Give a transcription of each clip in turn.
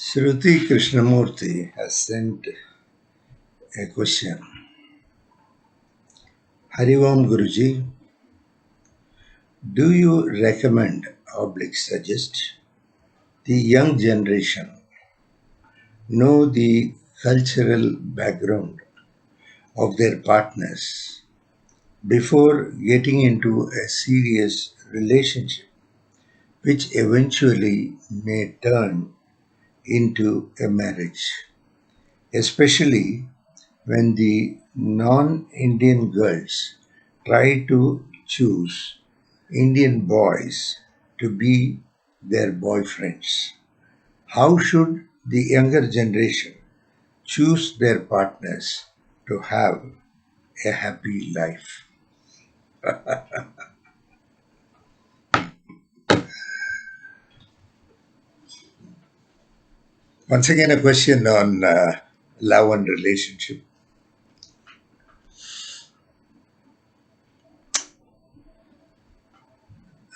Shruti Krishnamurthy has sent a question. Hari Om Guruji, do you recommend suggest the young generation know the cultural background of their partners before getting into a serious relationship, which eventually may turn into a marriage, especially when the non-Indian girls try to choose Indian boys to be their boyfriends? How should the younger generation choose their partners to have a happy life? Once again, a question on love and relationship.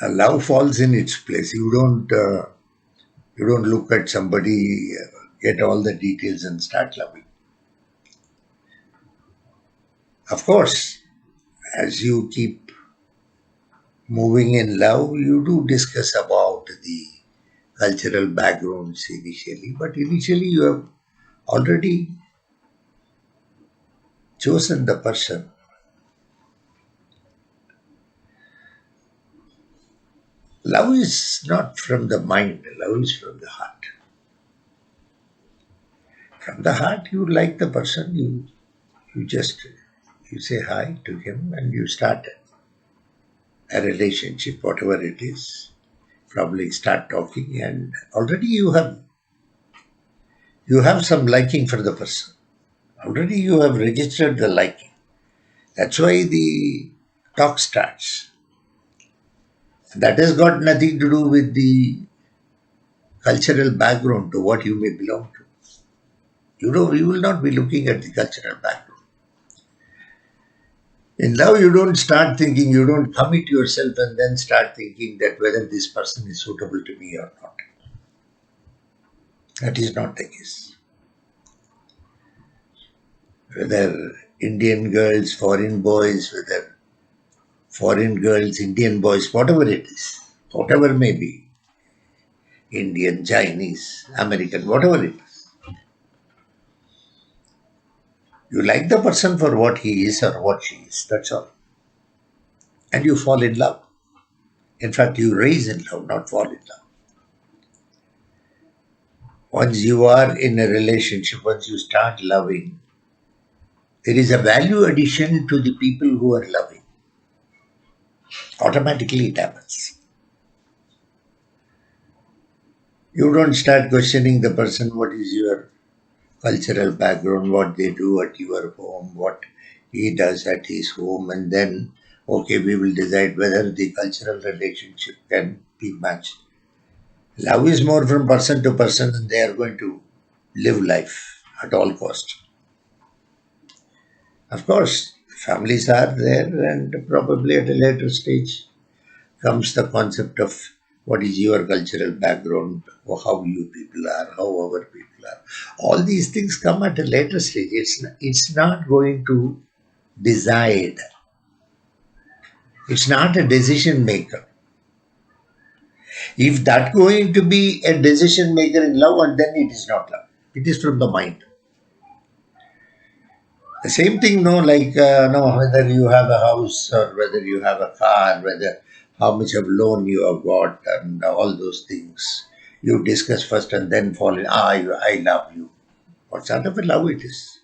Love falls in its place. You don't look at somebody, get all the details, and start loving. Of course, as you keep moving in love, you do discuss about the cultural backgrounds initially, but initially you have already chosen the person. Love is not from the mind, love is from the heart. From the heart, you like the person, you say hi to him and you start a relationship, whatever it is. Probably start talking, and already you have some liking for the person. Already you have registered the liking. That's why the talk starts. That has got nothing to do with the cultural background to what you may belong to. You will not be looking at the cultural background. In love, you don't start thinking, you don't commit yourself and then start thinking that whether this person is suitable to me or not. That is not the case. Whether Indian girls, foreign boys, whether foreign girls, Indian boys, whatever it is, whatever may be, Indian, Chinese, American, whatever it is. You like the person for what he is or what she is, that's all. And you fall in love. In fact, you raise in love, not fall in love. Once you are in a relationship, once you start loving, there is a value addition to the people who are loving. Automatically it happens. You don't start questioning the person, what is your cultural background, what they do at your home, what he does at his home, and then, okay, we will decide whether the cultural relationship can be matched. Love is more from person to person, and they are going to live life at all cost. Of course, families are there, and probably at a later stage comes the concept of what is your cultural background, or how you people are, how our people are. All these things come at a later stage. It's not going to decide. It's not a decision maker. If that going to be a decision maker in love, and then it is not love. It is from the mind. The same thing, no, like no, whether you have a house or whether you have a car, whether how much of loan you have got, and all those things. You discuss first and then fall in. I love you. What sort of a love it is?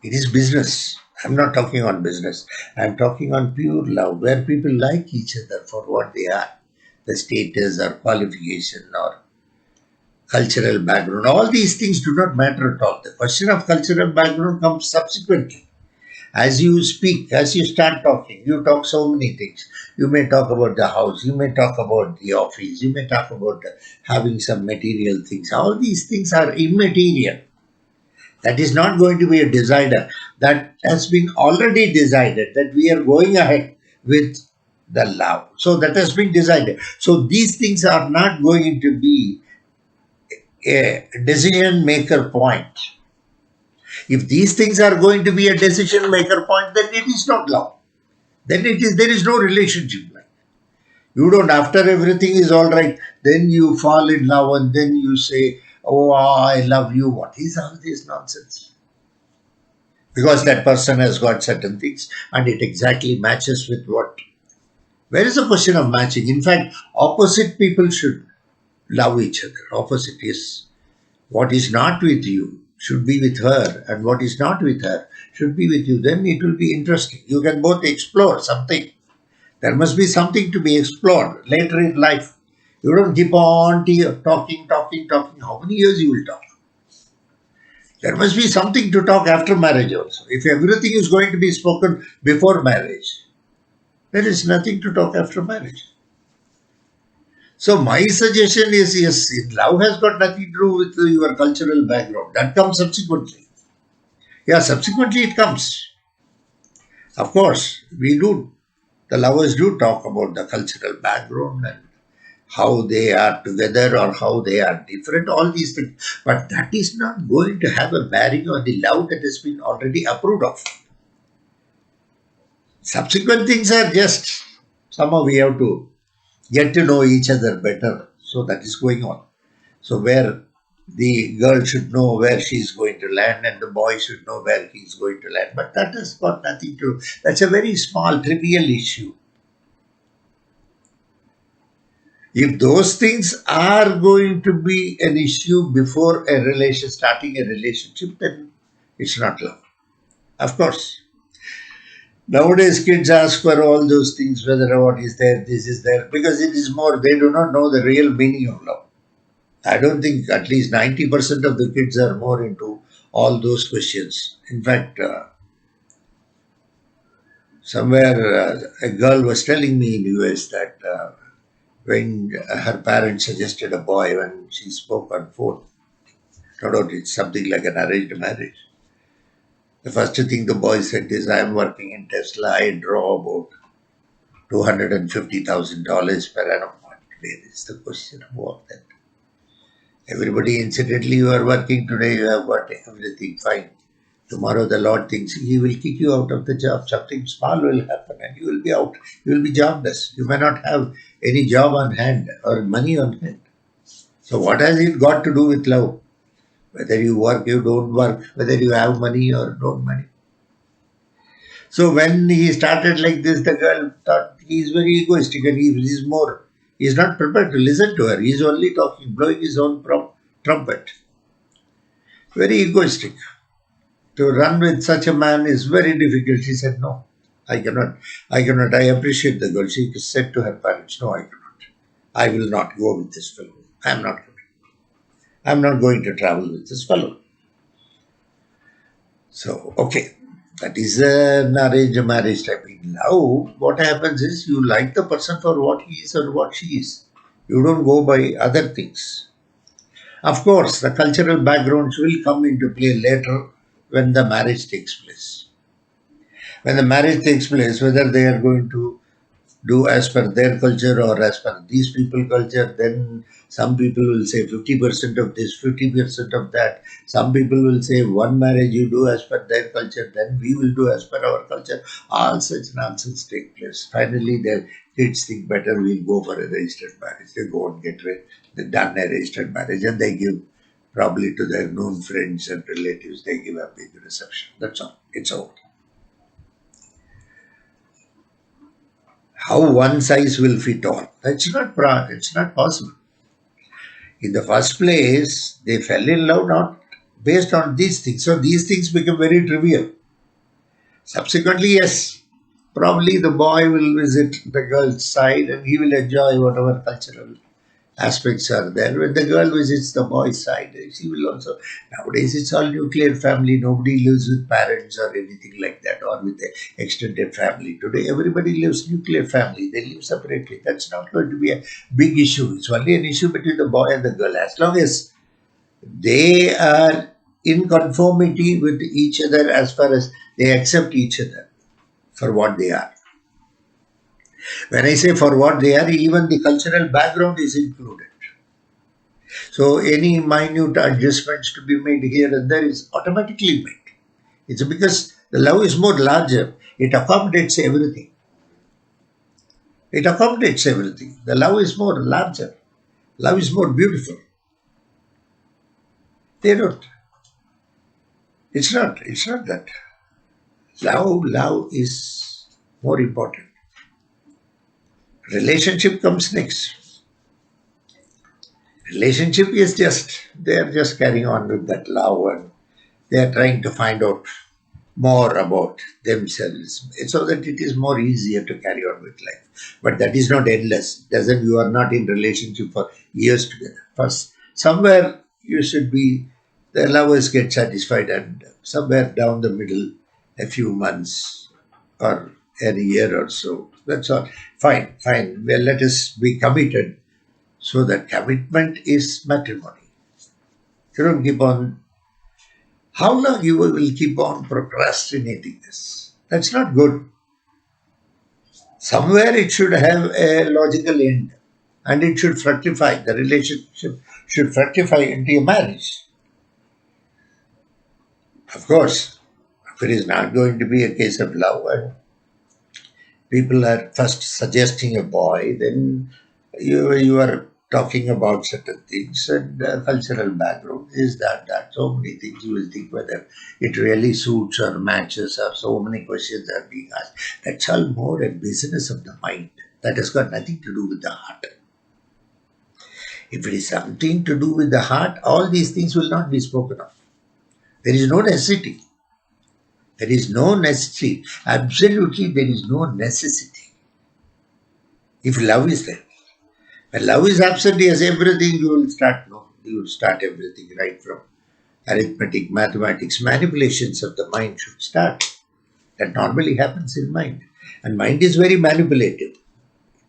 It is business. I'm not talking on business. I'm talking on pure love, where people like each other for what they are, the status or qualification or cultural background. All these things do not matter at all. The question of cultural background comes subsequently. As you speak, as you start talking, you talk so many things. You may talk about the house, you may talk about the office, you may talk about having some material things. All these things are immaterial. That is not going to be a decider. That has been already decided that we are going ahead with the love. So that has been decided. So these things are not going to be a decision maker point. If these things are going to be a decision maker point, then it is not love. Then there is no relationship. You don't, after everything is all right, then you fall in love and then you say, "Oh, I love you." What is all this nonsense? Because that person has got certain things and it exactly matches with what. Where is the question of matching? In fact, opposite people should love each other. Opposite is what is not with you should be with her, and what is not with her should be with you. Then it will be interesting. You can both explore something. There must be something to be explored later in life. You don't keep on talking, talking, talking. How many years you will talk? There must be something to talk after marriage also. If everything is going to be spoken before marriage, there is nothing to talk after marriage. So my suggestion is, yes, love has got nothing to do with your cultural background. That comes subsequently. Yeah, subsequently it comes. Of course, we do. The lovers do talk about the cultural background and how they are together or how they are different, all these things. But that is not going to have a bearing on the love that has been already approved of. Subsequent things are just somehow we have to get to know each other better. So that is going on. So where the girl should know where she is going to land and the boy should know where he is going to land. But that has got nothing to, that's a very small, trivial issue. If those things are going to be an issue before a relation, starting a relationship, then it's not love. Of course. Nowadays, kids ask for all those things, whether what is there, this is there, because it is more, they do not know the real meaning of love. I don't think at least 90% of the kids are more into all those questions. In fact, somewhere a girl was telling me in US that when her parents suggested a boy when she spoke on phone, no doubt it's something like an arranged marriage. The first thing the boy said is, "I am working in Tesla. I draw about $250,000 per annum." Where is the question about that? Everybody, incidentally, you are working today, you have got everything fine. Tomorrow, the Lord thinks He will kick you out of the job. Something small will happen and you will be out. You will be jobless. You may not have any job on hand or money on hand. So, what has it got to do with love? Whether you work, you don't work, whether you have money or don't money. So when he started like this, the girl thought he is very egoistic and he is more. He is not prepared to listen to her. He is only talking, blowing his own trumpet. Very egoistic. To run with such a man is very difficult. She said, "No, I cannot. I cannot. I appreciate the girl." She said to her parents, "No, I cannot. I will not go with this fellow. I am not going. I am not going to travel with this fellow." So, okay. That is an arranged marriage type. Now, what happens is you like the person for what he is or what she is. You don't go by other things. Of course, the cultural backgrounds will come into play later when the marriage takes place. When the marriage takes place, whether they are going to do as per their culture or as per these people culture, then some people will say 50% of this, 50% of that. Some people will say one marriage you do as per their culture, then we will do as per our culture. All such nonsense take place. Finally, the kids think better we'll go for a registered marriage. They go and get they done a registered marriage and they give probably to their known friends and relatives, they give a big reception. That's all. It's over. How one size will fit all? It's not possible. In the first place, they fell in love not based on these things. So these things become very trivial. Subsequently, yes, probably the boy will visit the girl's side and he will enjoy whatever cultural aspects are there. When the girl visits the boy's side, she will also. Nowadays, it's all nuclear family. Nobody lives with parents or anything like that, or with the extended family. Today, everybody lives nuclear family. They live separately. That's not going to be a big issue. It's only an issue between the boy and the girl. As long as they are in conformity with each other, as far as they accept each other for what they are. When I say for what they are, even the cultural background is included. So any minute adjustments to be made here and there is automatically made. It's because the love is more larger. It accommodates everything. It accommodates everything. The love is more larger. Love is more beautiful. They don't. It's not. It's not that. Love is more important. Relationship comes next. Relationship is just, they are just carrying on with that love, and they are trying to find out more about themselves so that it is more easier to carry on with life. But that is not endless. Doesn't, you are not in relationship for years together. First, somewhere you should be, the lovers get satisfied, and somewhere down the middle, a few months or a year or so. That's all. Fine, fine. Well, let us be committed. So that commitment is matrimony. You don't keep on. How long you will keep on procrastinating this? That's not good. Somewhere it should have a logical end, and it should fructify. The relationship should fructify into a marriage. Of course, if it is not going to be a case of love and people are first suggesting a boy, then you are talking about certain things, and cultural background is that so many things you will think whether it really suits or matches, or so many questions are being asked. That's all more a business of the mind. That has got nothing to do with the heart. If it is something to do with the heart, all these things will not be spoken of. There is no necessity. There is no necessity. Absolutely, there is no necessity. If love is there. When love is absent, yes, everything you will start. No, you will start everything right from arithmetic, mathematics, manipulations of the mind should start. That normally happens in mind, and mind is very manipulative.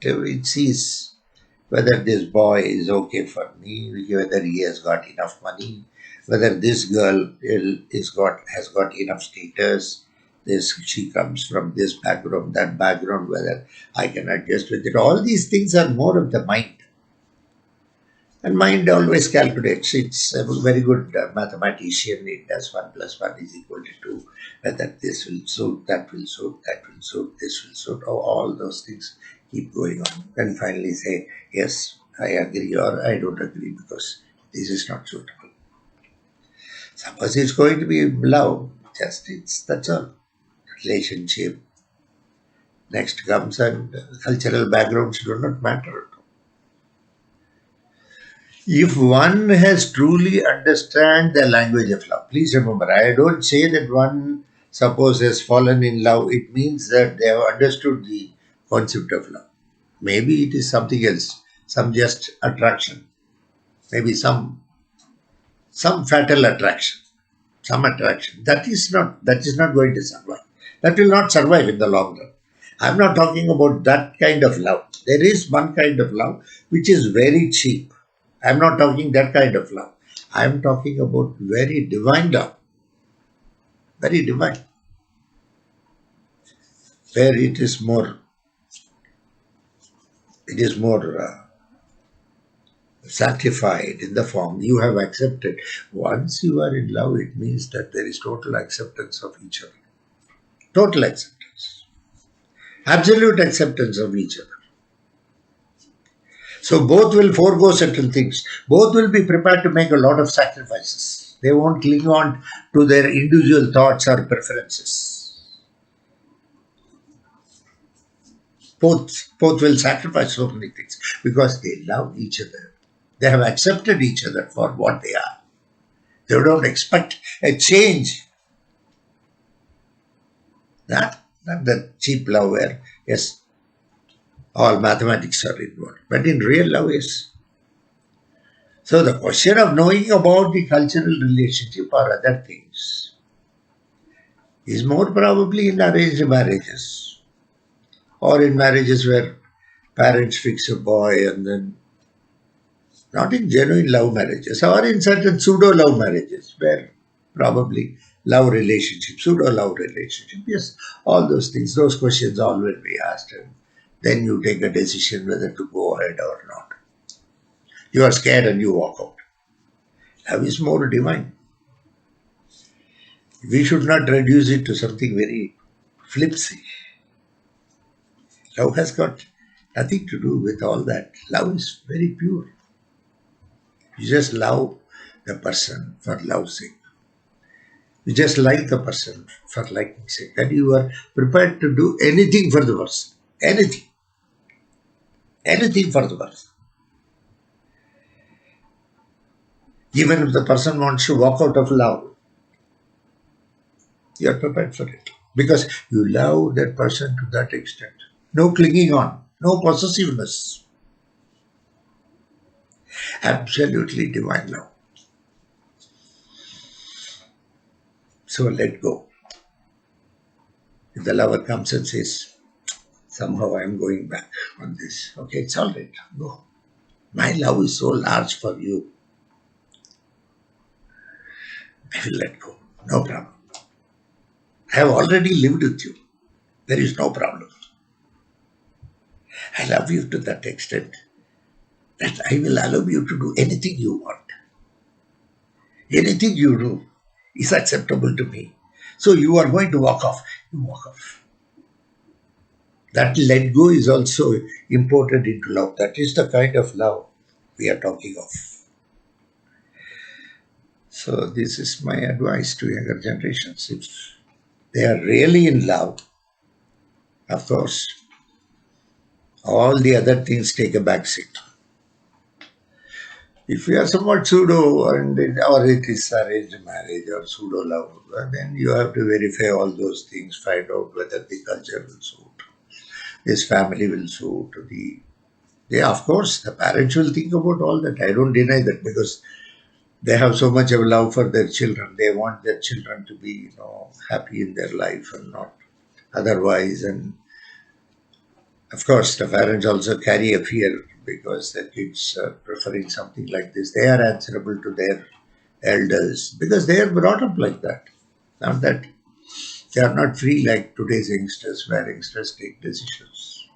It sees whether this boy is okay for me, whether he has got enough money, whether this girl is got has got enough status. This she comes from this background, that background, whether I can adjust with it. All these things are more of the mind. And mind always calculates. It's a very good mathematician. It does 1 plus 1 is equal to 2. Whether this will suit, that will suit, that will suit, this will suit. All those things keep going on. And finally say, yes, I agree or I don't agree because this is not suitable. Suppose it's going to be love, that's all. Relationship. Next comes, and cultural backgrounds do not matter. If one has truly understand the language of love, please remember, I don't say that one suppose has fallen in love. It means that they have understood the concept of love. Maybe it is something else, some just attraction, maybe some fatal attraction, some attraction. That is not going to survive. That will not survive in the long run. I'm not talking about that kind of love. There is one kind of love which is very cheap. I'm not talking that kind of love. I'm talking about very divine love, very divine, where it is more sanctified in the form you have accepted. Once you are in love, it means that there is total acceptance of each other, total acceptance, absolute acceptance of each other. So both will forego certain things. Both will be prepared to make a lot of sacrifices. They won't cling on to their individual thoughts or preferences. Both will sacrifice so many things because they love each other. They have accepted each other for what they are. They don't expect a change. Not that cheap love where, yes, all mathematics are involved. But in real love, yes. So the question of knowing about the cultural relationship or other things is more probably in arranged marriages or in marriages where parents fix a boy, and then not in genuine love marriages or in certain pseudo love marriages where probably love relationship, pseudo love relationship. Yes, all those things, those questions all will be asked, and then you take a decision whether to go ahead or not. You are scared and you walk out. Love is more divine. We should not reduce it to something very flipsy. Love has got nothing to do with all that. Love is very pure. You just love the person for love's sake. You just like the person for liking sake. And you are prepared to do anything for the person. Anything. Anything for the person. Even if the person wants to walk out of love, you are prepared for it. Because you love that person to that extent. No clinging on. No possessiveness. Absolutely divine love. So let go. If the lover comes and says, somehow I am going back on this. Okay, it's all right. Go. My love is so large for you. I will let go. No problem. I have already lived with you. There is no problem. I love you to that extent that I will allow you to do anything you want. Anything you do is acceptable to me. So you are going to walk off. You walk off. That let go is also imported into love. That is the kind of love we are talking of. So this is my advice to younger generations. If they are really in love, of course, all the other things take a back seat. If we are somewhat pseudo or it is arranged marriage or pseudo love, then you have to verify all those things, find out whether the culture will suit, his family will suit, yeah, of course, the parents will think about all that. I don't deny that because they have so much of love for their children. They want their children to be, happy in their life and not otherwise. And of course, the parents also carry a fear because their kids are preferring something like this. They are answerable to their elders because they are brought up like that. Not that they are not free like today's youngsters, where youngsters take decisions.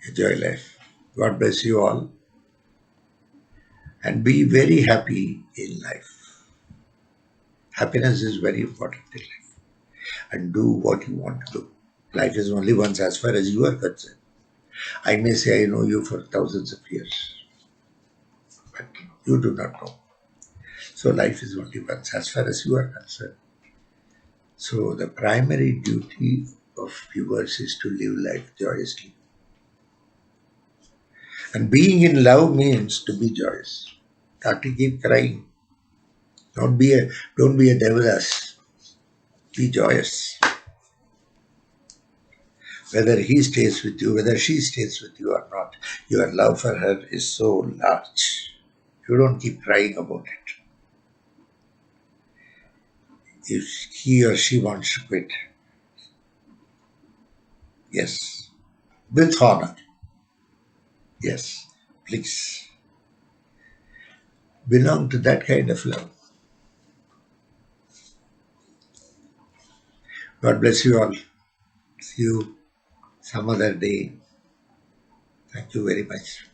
Enjoy life. God bless you all and be very happy in life. Happiness is very important in life and do what you want to do. Life is only once as far as you are concerned. I may say I know you for thousands of years, but you do not know. So life is only once as far as you are concerned. So the primary duty of viewers is to live life joyously. And being in love means to be joyous. Not to keep crying. Don't be a devadas. Be joyous. Whether he stays with you, whether she stays with you or not, your love for her is so large. You don't keep crying about it. If he or she wants to quit, yes, with honor, yes, please belong to that kind of love. God bless you all. See you some other day. Thank you very much.